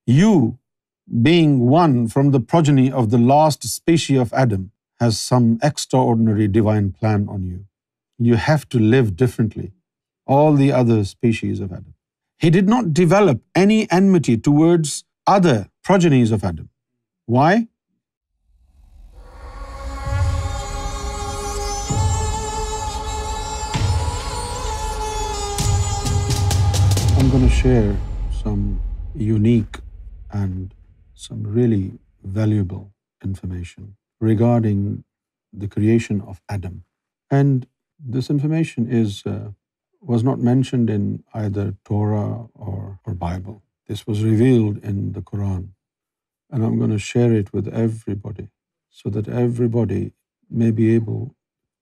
You, being one from the progeny of the last species of Adam, has some extraordinary divine plan on you. You have to live differently, all the other species of Adam. He did not develop any enmity towards other progenies of Adam. Why? I'm going to share some unique and some really valuable information regarding the creation of Adam. And this information was not mentioned in either Torah or Bible. This was revealed in the Quran. And I'm going to share it with everybody so that everybody may be able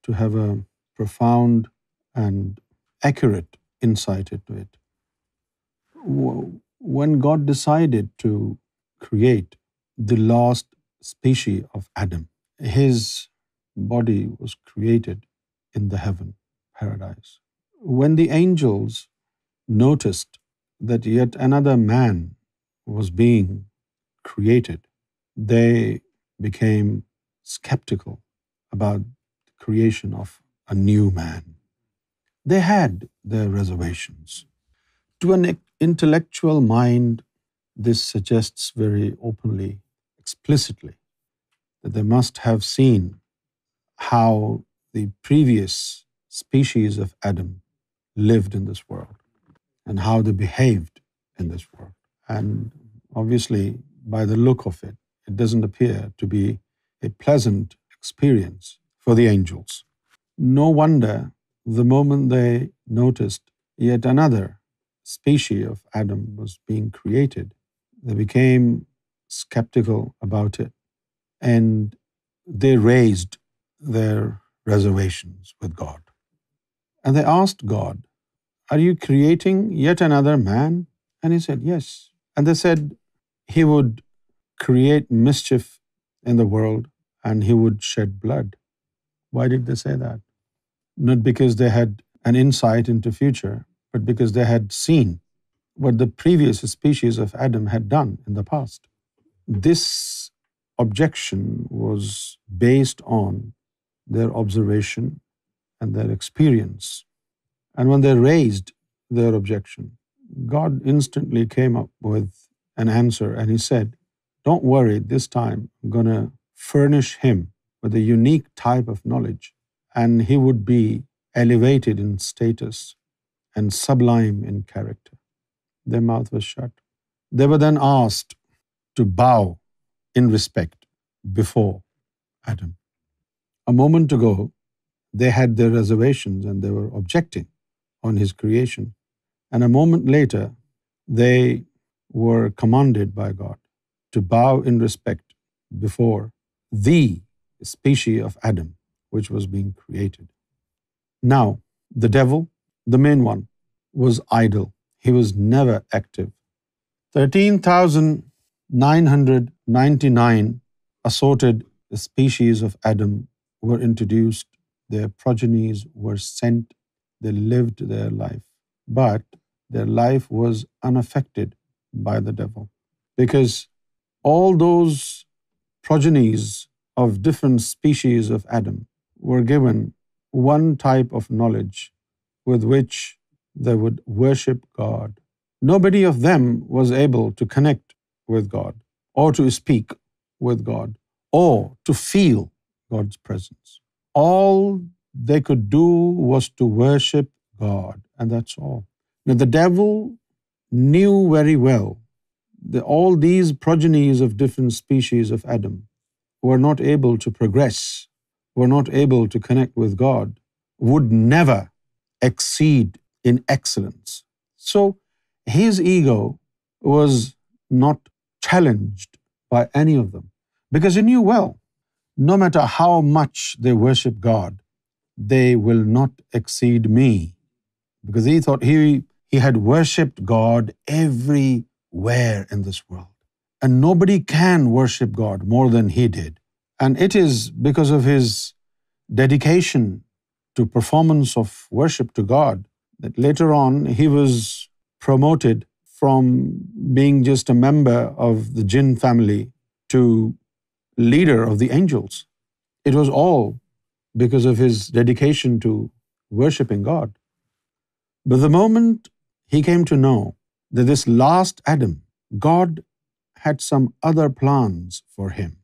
to have a profound and accurate insight into it. When God decided to create the last species of Adam, his body was created in the heaven, paradise. When the angels noticed that yet another man was being created, they became skeptical about the creation of a new man. They had their reservations. To an intellectual mind, this suggests very openly, explicitly, that they must have seen how the previous species of Adam lived in this world and how they behaved in this world. And obviously, by the look of it, it doesn't appear to be a pleasant experience for the angels. No wonder the moment they noticed yet another species of Adam was being created, they became skeptical about it, and they raised their reservations with God. And they asked God, "Are you creating yet another man?" And he said, "Yes." And they said he would create mischief in the world and he would shed blood. Why did they say that? Not because they had an insight into future, but because they had seen what the previous species of Adam had done in the past. This objection was based on their observation and their experience. And when they raised their objection, God instantly came up with an answer, and he said, "Don't worry, this time I'm going to furnish him with a unique type of knowledge, and he would be elevated in status and sublime in character." Their mouth was shut. They were then asked to bow in respect before Adam. A moment ago, they had their reservations and they were objecting on his creation. And a moment later, they were commanded by God to bow in respect before the species of Adam, which was being created. Now, the devil, the main one, was idle. He was never active. 13,999 assorted species of Adam were introduced. Their progenies were sent. They lived their life. But their life was unaffected by the devil. Because all those progenies of different species of Adam were given one type of knowledge with which they would worship God. Nobody of them was able to connect with God or to speak with God or to feel God's presence. All they could do was to worship God, and that's all. Now, the devil knew very well that all these progenies of different species of Adam were not able to progress, were not able to connect with God, would never exceed in excellence. So his ego was not challenged by any of them, because he knew well, no matter how much they worship God, they will not exceed me. Because he thought he had worshipped God everywhere in this world. And nobody can worship God more than he did. And it is because of his dedication to performance of worship to God that later on he was promoted from being just a member of the jinn family to leader of the angels. It was all because of his dedication to worshiping God. But the moment he came to know that this last Adam, God had some other plans for him,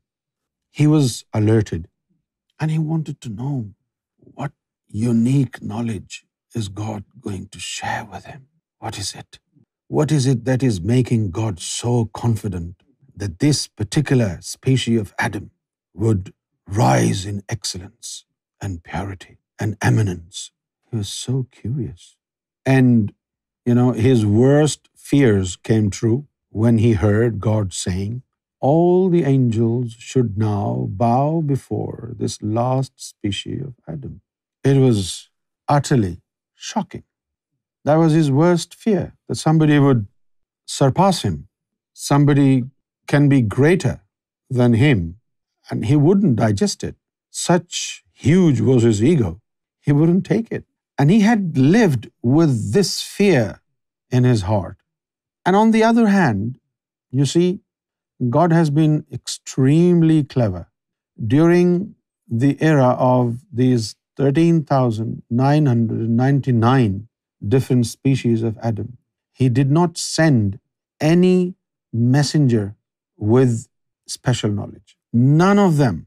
he was alerted and he wanted to know what unique knowledge is God going to share with him. What is it? What is it that is making God so confident that this particular species of Adam would rise in excellence and purity and eminence? He was so curious. And, his worst fears came true when he heard God saying, all the angels should now bow before this last species of Adam. It was utterly shocking. That was his worst fear, that somebody would surpass him. Somebody can be greater than him, and he wouldn't digest it. Such huge was his ego, he wouldn't take it. And he had lived with this fear in his heart. And on the other hand, you see, God has been extremely clever. During the era of these 13,999 different species of Adam, he did not send any messenger with special knowledge. None of them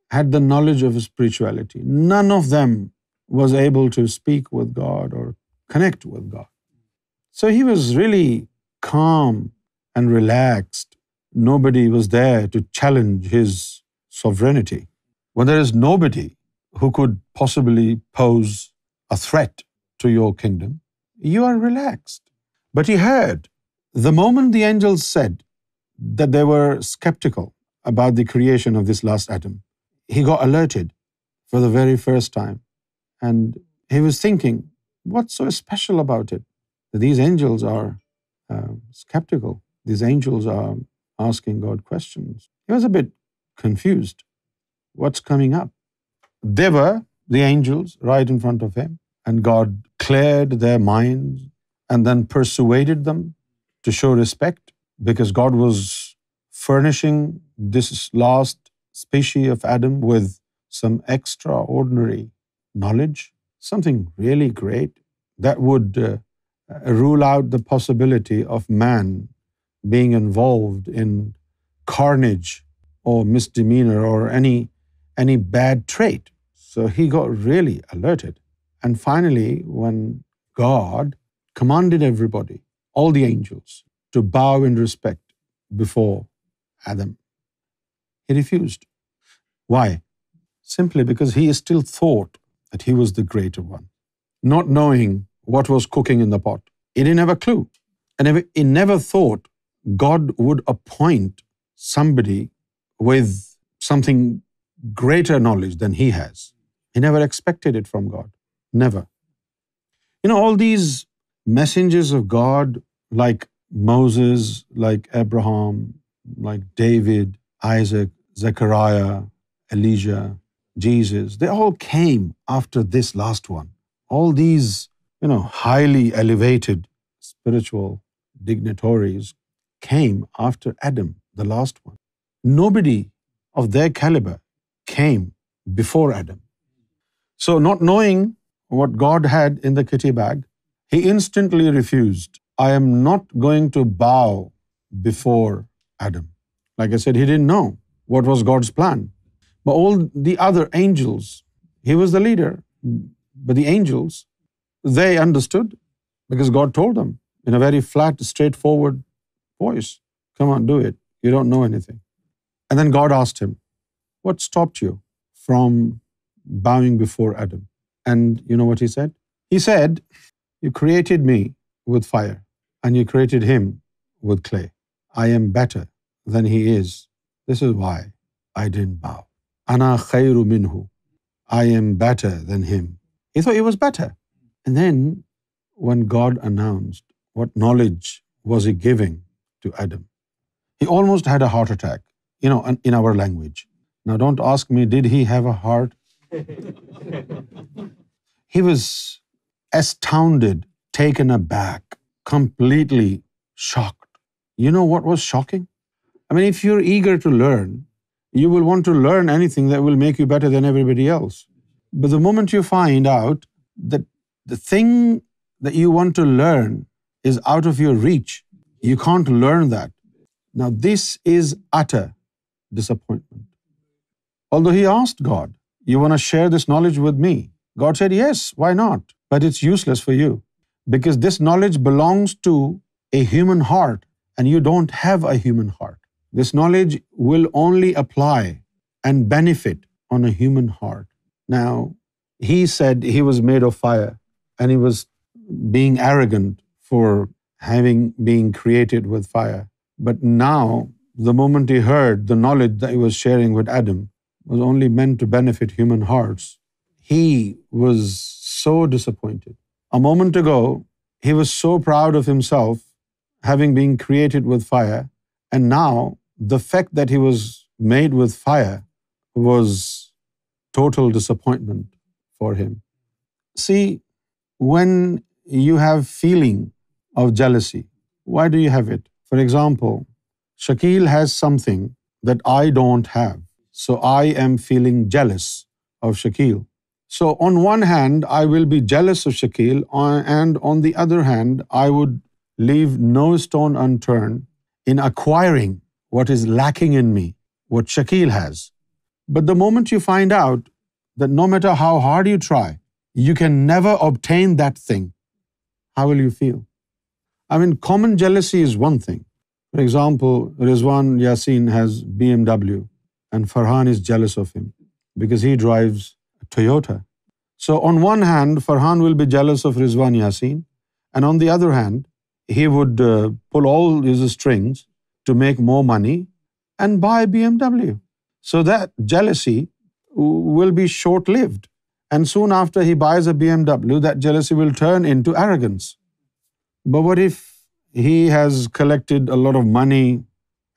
had the knowledge of spirituality. None of them was able to speak with God or connect with God. So he was really calm and relaxed. Nobody was there to challenge his sovereignty. When there is nobody who could possibly pose a threat to your kingdom, you are relaxed. But he heard, the moment the angels said that they were skeptical about the creation of this last Adam, he got alerted for the very first time. And he was thinking, what's so special about it? That these angels are skeptical. These angels are asking God questions. He was a bit confused. What's coming up? They were the angels right in front of him, and God cleared their minds and then persuaded them to show respect, because God was furnishing this last species of Adam with some extraordinary knowledge, something really great that would rule out the possibility of man being involved in carnage or misdemeanor or any bad trait. So he got really alerted. And finally, when God commanded everybody, all the angels, to bow in respect before Adam, he refused. Why? Simply because he still thought that he was the greater one, not knowing what was cooking in the pot. He didn't have a clue. And he never thought God would appoint somebody with something greater knowledge than he has. He never expected it from God. Never. All these messengers of God, like Moses, like Abraham, like David, Isaac, Zechariah, Elijah, Jesus, they all came after this last one. All these, highly elevated spiritual dignitaries came after Adam, the last one. Nobody of their caliber came before Adam. So not knowing what God had in the kitty bag, he instantly refused. I am not going to bow before Adam. Like I said, he didn't know what was God's plan. But all the other angels, he was the leader, but the angels, they understood, because God told them in a very flat, straightforward voice, come on, do it. You don't know anything. And then God asked him, what stopped you from bowing before Adam? And you know what he said? He said, you created me with fire, and you created him with clay. I am better than he is. This is why I didn't bow. Ana khayru minhu. I am better than him. He thought he was better. And then when God announced what knowledge was he giving to Adam, he almost had a heart attack, in our language. Now don't ask me, did he have a heart? He was astounded, taken aback, completely shocked. You know what was shocking? I mean, if you're eager to learn, you will want to learn anything that will make you better than everybody else. But the moment you find out that the thing that you want to learn is out of your reach, you can't learn that. Now, this is utter disappointment. Although he asked God, "You want to share this knowledge with me?" God said, "Yes, why not? But it's useless for you because this knowledge belongs to a human heart and you don't have a human heart. This knowledge will only apply and benefit on a human heart." Now, he said he was made of fire and he was being arrogant for being created with fire. But now, the moment he heard the knowledge that he was sharing with Adam was only meant to benefit human hearts, he was so disappointed. A moment ago, he was so proud of himself having been created with fire, and now the fact that he was made with fire was total disappointment for him. See, when you have feeling of jealousy, why do you have it? For example, Shakil has something that I don't have, so I am feeling jealous of Shakil. So on one hand, I will be jealous of Shakil, and on the other hand, I would leave no stone unturned in acquiring what is lacking in me, what Shakil has. But the moment you find out that no matter how hard you try, you can never obtain that thing, how will you feel? I mean, common jealousy is one thing. For example, Rizwan Yassin has BMW and Farhan is jealous of him because he drives a Toyota. So on one hand, Farhan will be jealous of Rizwan Yassin, and on the other hand, he would pull all his strings to make more money and buy BMW. So that jealousy will be short-lived. And soon after he buys a BMW, that jealousy will turn into arrogance. But what if he has collected a lot of money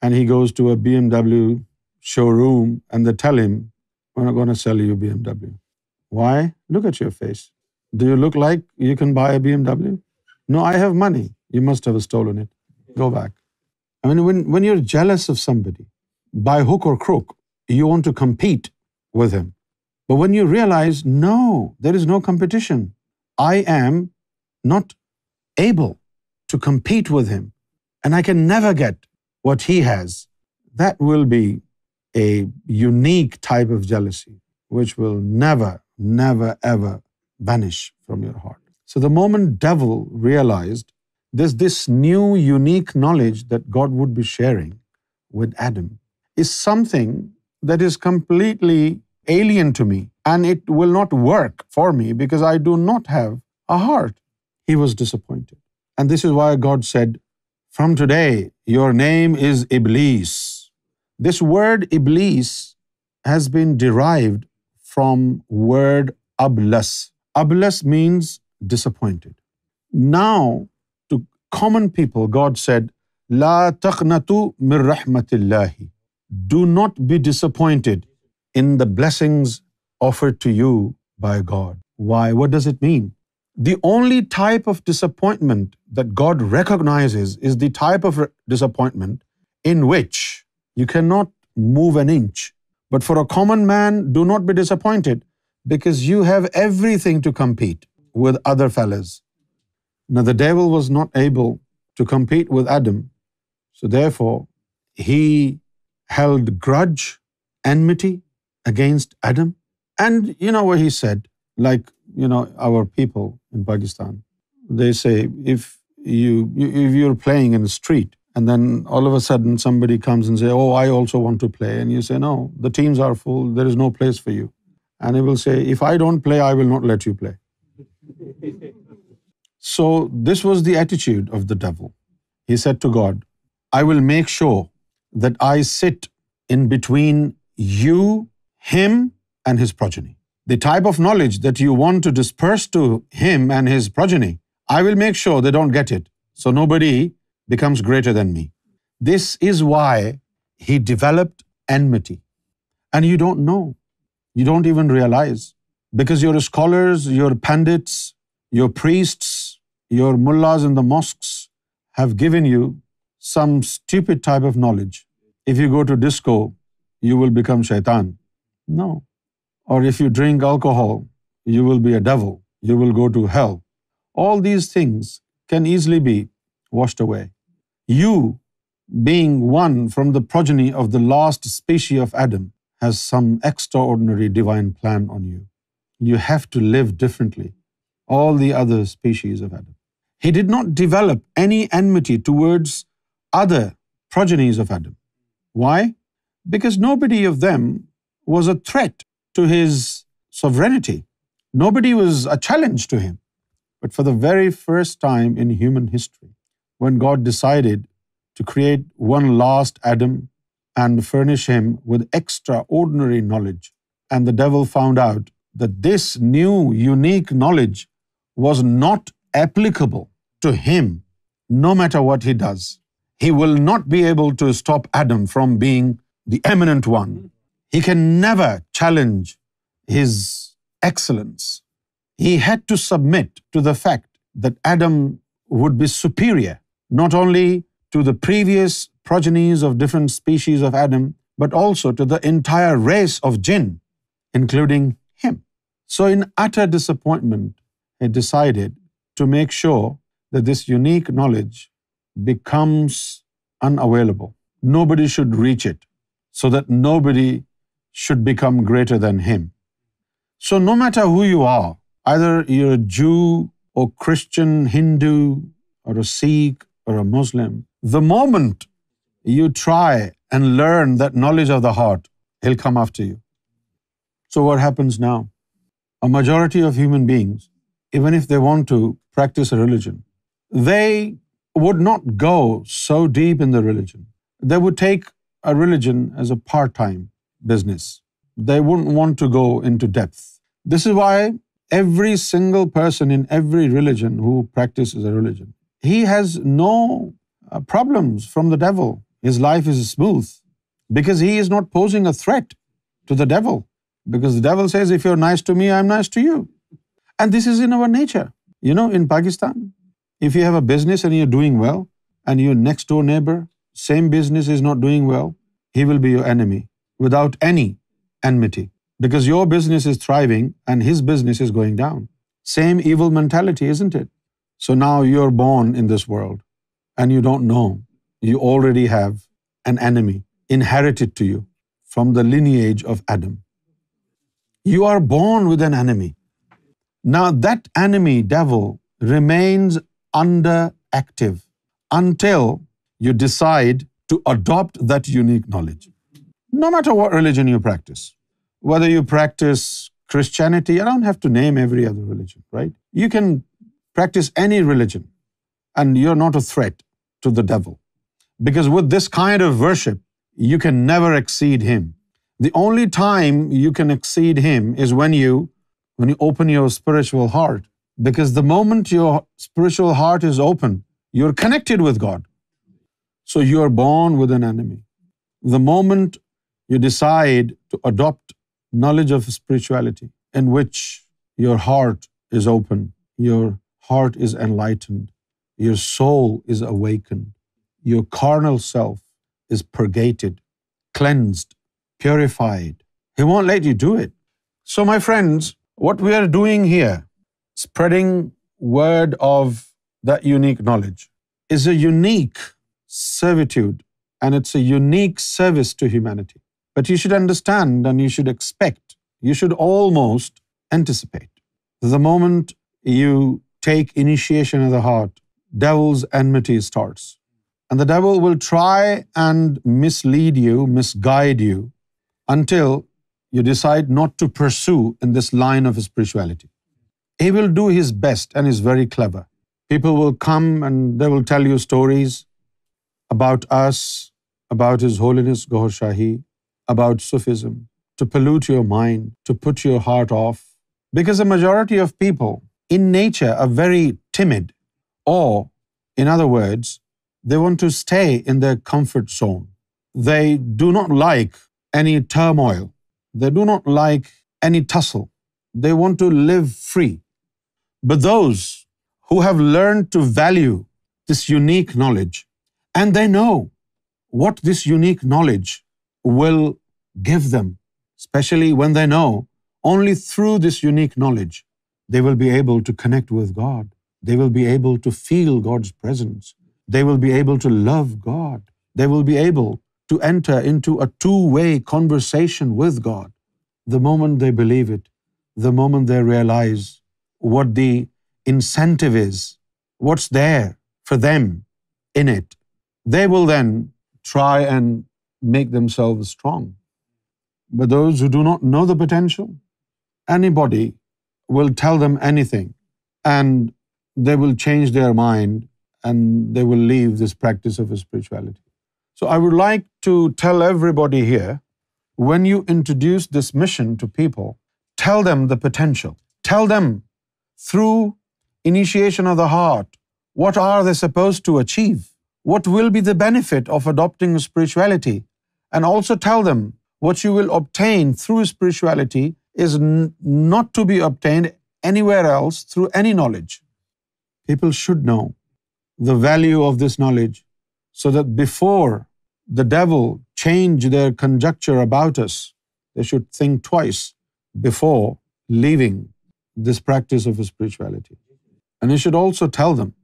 and he goes to a BMW showroom and they tell him, "We're not going to sell you a BMW. Why? Look at your face. Do you look like you can buy a BMW? No, I have money. You must have stolen it. Go back." I mean, when you're jealous of somebody, by hook or crook, you want to compete with him. But when you realize, no, there is no competition. I am not able to compete with him, and I can never get what he has, that will be a unique type of jealousy, which will never, ever vanish from your heart. So the moment devil realized there's this new unique knowledge that God would be sharing with Adam is something that is completely alien to me, and it will not work for me because I do not have a heart, he was disappointed. And this is why God said, "From today, your name is Iblis." This word Iblis has been derived from word ablas. Ablas means disappointed. Now, to common people, God said, "La taqnatu min rahmatillahi." Do not be disappointed in the blessings offered to you by God. Why? What does it mean? The only type of disappointment that God recognizes is the type of disappointment in which you cannot move an inch. But for a common man, do not be disappointed because you have everything to compete with other fellas. Now, the devil was not able to compete with Adam, so therefore he held grudge, enmity against Adam. And you know what he said? Like, our people in Pakistan, they say, if you're playing in the street and then all of a sudden somebody comes and say, "Oh, I also want to play," and you say, "No, the teams are full, there is no place for you." And he will say, "If I don't play, I will not let you play." So this was the attitude of the devil. He said to God, "I will make sure that I sit in between you, him, and his progeny. The type of knowledge that you want to disperse to him and his progeny, I will make sure they don't get it, so nobody becomes greater than me." This is why he developed enmity. And you don't know. You don't even realize. Because your scholars, your pandits, your priests, your mullahs in the mosques have given you some stupid type of knowledge. If you go to disco, you will become shaitan. No. Or if you drink alcohol, you will be a devil. You will go to hell. All these things can easily be washed away. You, being one from the progeny of the last species of Adam, has some extraordinary divine plan on you. You have to live differently. All the other species of Adam. He did not develop any enmity towards other progenies of Adam. Why? Because nobody of them was a threat to his sovereignty. Nobody was a challenge to him. But for the very first time in human history, when God decided to create one last Adam and furnish him with extraordinary knowledge, and the devil found out that this new, unique knowledge was not applicable to him, no matter what he does. He will not be able to stop Adam from being the eminent one. He can never challenge his excellence. He had to submit to the fact that Adam would be superior, not only to the previous progenies of different species of Adam, but also to the entire race of jinn, including him. So in utter disappointment, he decided to make sure that this unique knowledge becomes unavailable. Nobody should reach it, so that nobody should become greater than him. So no matter who you are, either you're a Jew or Christian, Hindu, or a Sikh or a Muslim, the moment you try and learn that knowledge of the heart, he'll come after you. So what happens now? A majority of human beings, even if they want to practice a religion, they would not go so deep in the religion. They would take a religion as a part-time business. They wouldn't want to go into depth. This is why every single person in every religion who practices a religion, he has no problems from the devil. His life is smooth because he is not posing a threat to the devil. Because the devil says, if you're nice to me, I'm nice to you. And this is in our nature. You know, in Pakistan, if you have a business and you're doing well, and your next door neighbor, same business, is not doing well, he will be your enemy without any enmity. Because your business is thriving and his business is going down. Same evil mentality, isn't it? So now you're born in this world and you don't know. You already have an enemy inherited to you from the lineage of Adam. You are born with an enemy. Now that enemy, devil, remains underactive until you decide to adopt that unique knowledge. No matter what religion you practice, whether you practice Christianity, I don't have to name every other religion, right? You can practice any religion and you're not a threat to the devil. Because with this kind of worship, you can never exceed him. The only time you can exceed him is when you open your spiritual heart. Because the moment your spiritual heart is open, you're connected with God. So you are born with an enemy. The moment you decide to adopt knowledge of spirituality, in which your heart is open, your heart is enlightened, your soul is awakened, your carnal self is purgated, cleansed, purified, he won't let you do it. So my friends, what we are doing here, spreading word of that unique knowledge, is a unique servitude and it's a unique service to humanity. But you should understand and you should expect, you should almost anticipate. The moment you take initiation of the heart, devil's enmity starts. And the devil will try and mislead you, misguide you, until you decide not to pursue in this line of spirituality. He will do his best and is very clever. People will come and they will tell you stories about us, about His Holiness Gohar Shahi, about Sufism, to pollute your mind, to put your heart off. Because a majority of people in nature are very timid, or in other words, they want to stay in their comfort zone. They do not like any turmoil. They do not like any tussle. They want to live free. But those who have learned to value this unique knowledge, and they know what this unique knowledge will give them, especially when they know only through this unique knowledge they will be able to connect with God. They will be able to feel God's presence. They will be able to love God. They will be able to enter into a two-way conversation with God. The moment they believe it, the moment they realize what the incentive is, what's there for them in it, they will then try and make themselves strong. But those who do not know the potential, anybody will tell them anything, and they will change their mind and they will leave this practice of spirituality. So I would like to tell everybody here, when you introduce this mission to people, tell them the potential. Tell them through initiation of the heart, what are they supposed to achieve? What will be the benefit of adopting spirituality? And also tell them what you will obtain through spirituality is not to be obtained anywhere else through any knowledge. People should know the value of this knowledge so that before the devil change their conjecture about us, they should think twice before leaving this practice of spirituality. And you should also tell them,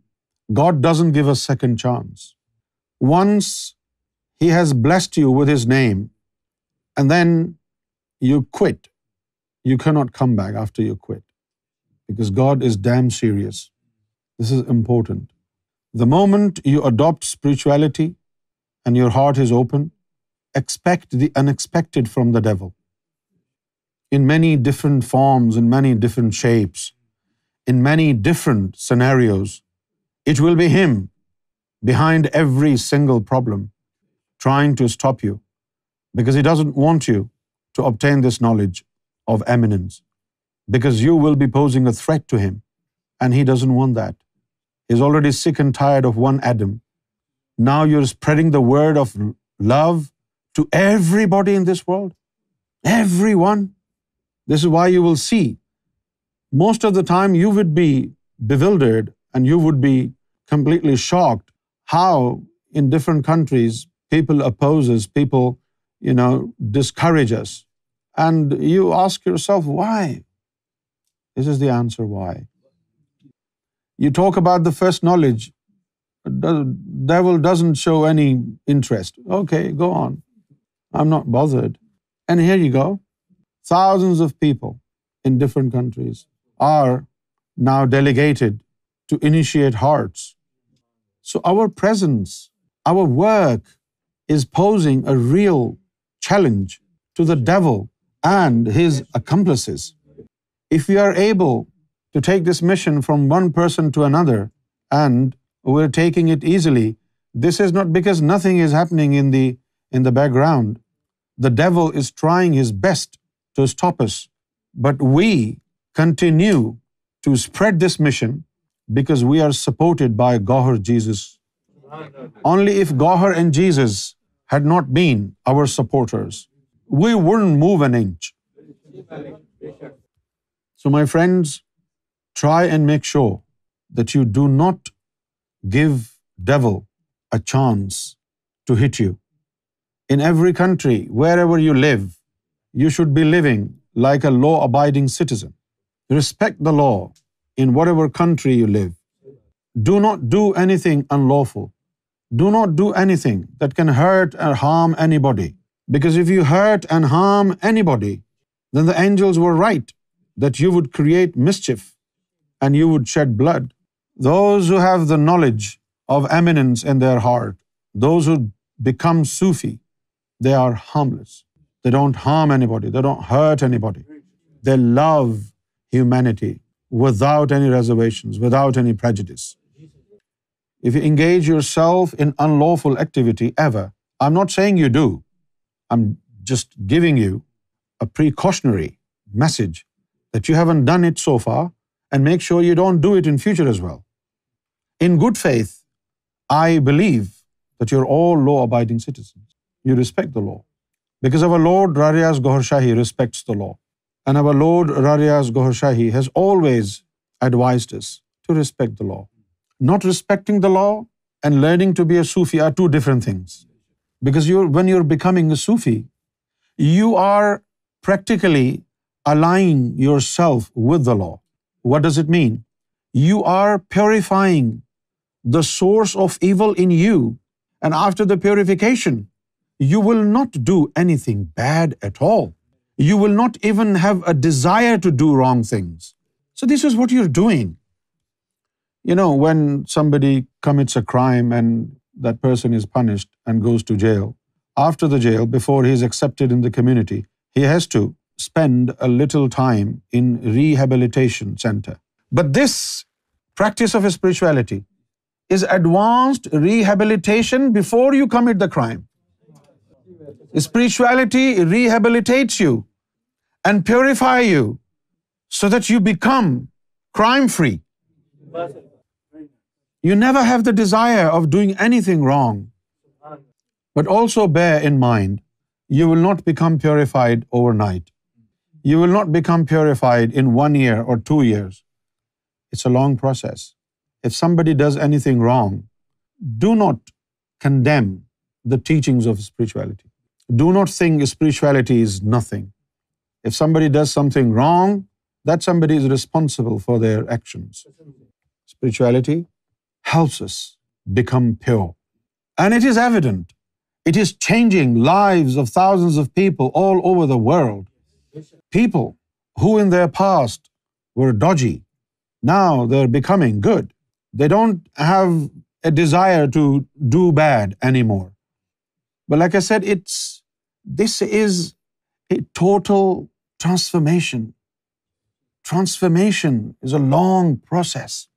God doesn't give a second chance. Once He has blessed you with His name, and then you quit, you cannot come back after you quit, because God is damn serious. This is important. The moment you adopt spirituality and your heart is open, expect the unexpected from the devil. In many different forms, in many different shapes, in many different scenarios, it will be him behind every single problem, trying to stop you, because he doesn't want you to obtain this knowledge of eminence, because you will be posing a threat to him, and he doesn't want that. He's already sick and tired of one Adam. Now you're spreading the word of love to everybody in this world. Everyone. This is why you will see, most of the time you would be bewildered and you would be completely shocked how in different countries people oppose us, people, discourage us. And you ask yourself, why? This is the answer why. You talk about the first knowledge, the devil doesn't show any interest. Okay, go on. I'm not bothered. And here you go. Thousands of people in different countries are now delegated to initiate hearts. So our presence, our work is posing a real challenge to the devil and his accomplices. If we are able to take this mission from one person to another and we're taking it easily, this is not because nothing is happening in the background. The devil is trying his best to stop us, but we continue to spread this mission because we are supported by Gohar Jesus. Only if Gohar and Jesus had not been our supporters, we wouldn't move an inch. So my friends, try and make sure that you do not give devil a chance to hit you. In every country, wherever you live, you should be living like a law-abiding citizen. Respect the law in whatever country you live. Do not do anything unlawful. Do not do anything that can hurt or harm anybody. Because if you hurt and harm anybody, then the angels were right that you would create mischief and you would shed blood. Those who have the knowledge of eminence in their heart, those who become Sufi, they are harmless. They don't harm anybody. They don't hurt anybody. They love humanity without any reservations, without any prejudice. If you engage yourself in unlawful activity ever, I'm not saying you do. I'm just giving you a precautionary message that you haven't done it so far, and make sure you don't do it in future as well. In good faith, I believe that you're all law-abiding citizens. You respect the law. Because our Lord Rariaz Gohar Shahi respects the law. And our Lord Rariaz Gohar Shahi has always advised us to respect the law. Not respecting the law and learning to be a Sufi are two different things. Because when you're becoming a Sufi, you are practically aligning yourself with the law. What does it mean? You are purifying the source of evil in you, and after the purification, you will not do anything bad at all. You will not even have a desire to do wrong things. So this is what you're doing. When somebody commits a crime and that person is punished and goes to jail, after the jail, before he is accepted in the community, he has to spend a little time in rehabilitation center. But this practice of spirituality is advanced rehabilitation before you commit the crime. Spirituality rehabilitates you and purify you so that you become crime-free. You never have the desire of doing anything wrong. But also bear in mind, you will not become purified overnight. You will not become purified in 1 year or 2 years. It's a long process. If somebody does anything wrong, do not condemn the teachings of spirituality. Do not think spirituality is nothing. If somebody does something wrong, that somebody is responsible for their actions. Spirituality helps us become pure. And it is evident. It is changing lives of thousands of people all over the world. People who in their past were dodgy, now they're becoming good. They don't have a desire to do bad anymore. But like I said, this is a total transformation. Transformation is a long process.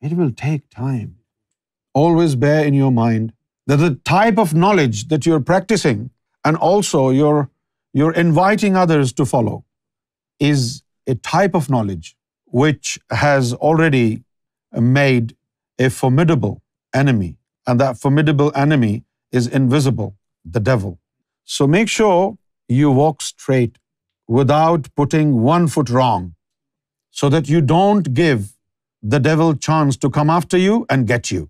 It will take time. Always bear in your mind that the type of knowledge that you're practicing and also you're inviting others to follow is a type of knowledge which has already made a formidable enemy, and that formidable enemy is invisible, the devil. So make sure you walk straight without putting one foot wrong, so that you don't give the devil chance to come after you and get you.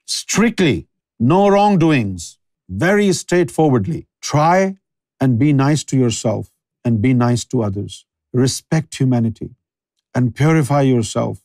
Strictly, no wrongdoings, very straightforwardly. Try and be nice to yourself and be nice to others. Respect humanity and purify yourself.